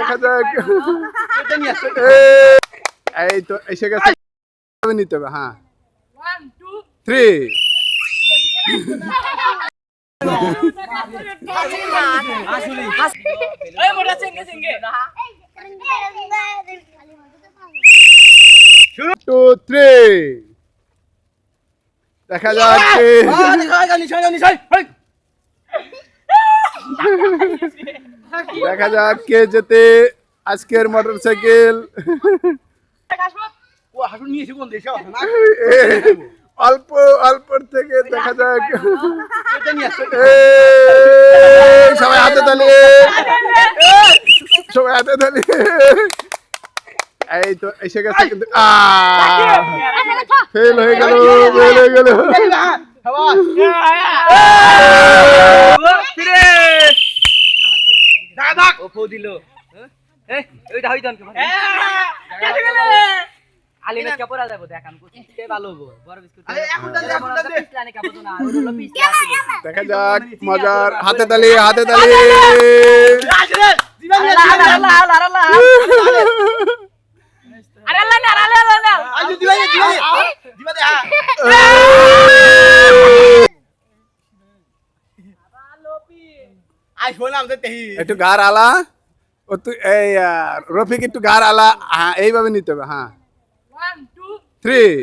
দেখা যাক। এই তো এসে গেছে, নিতে হবে। হ্যাঁ 1 2 3 এই মোটা চেঙ্গে চেঙ্গে 2 3 দেখা যাক দেখা যাক কে জেতে আজকের মোটরসাইকেল। অল্প অল্প থেকে দেখা যাক। সবাই হাতে তালি, সবাই হাতে তালি। এই তো এসে গেছে কিন্তু ফেল হয়ে গেল, ফেল হয়ে গেল। দেখা যাক মজার, হাতে তালি, হাতে তালি। একটু গার আলা, ও তুই এই রফিক একটু গার আলা। হ্যাঁ এইভাবে নিতে হবে। হ্যাঁ 1 2 3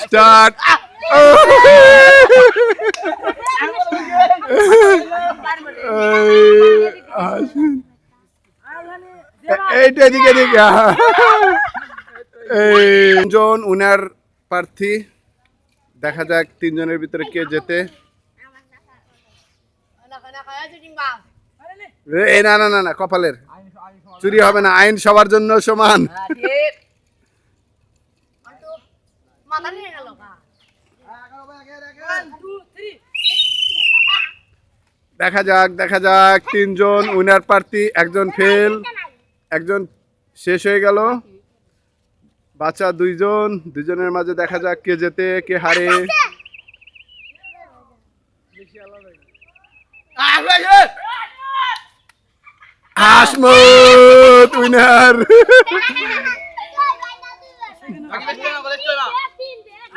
স্টার্ট। এইটা দিকে দিকে তিনজন উনার প্রার্থী, দেখা যাক তিনজনের ভিতরে কে জেতে। না না না না, কপালের চুরি হবে না, আইন সবার জন্য সমান। দেখা যাক দেখা যাক তিনজন উইনার প্রার্থী, একজন ফেল, একজন শেষ হয়ে গেল। বাচ্চা দুইজন, দুজনের মাঝে দেখা যাক কে জেতে কে হারে। হাসমত উইনার।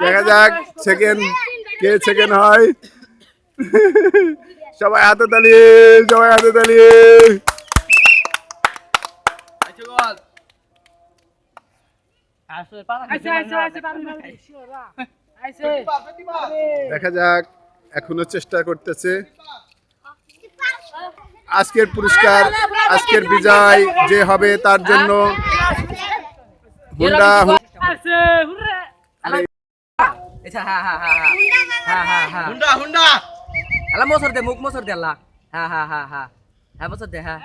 দেখা যাক সেকেন্ড কে সেকেন্ড হয়। সবাই হাতে তালি, সবাই হাতে তালি। দেখা যাক এখনো চেষ্টা করতেছে। আজকের পুরস্কার, আজকের বিজয় যে হবে তার জন্য হুন্ডা মোসর দে, মুখ মোসর দে আল্লাহ। হ্যাঁ হ্যাঁ হ্যাঁ হ্যাঁ হ্যাঁ মোসর দে। হ্যাঁ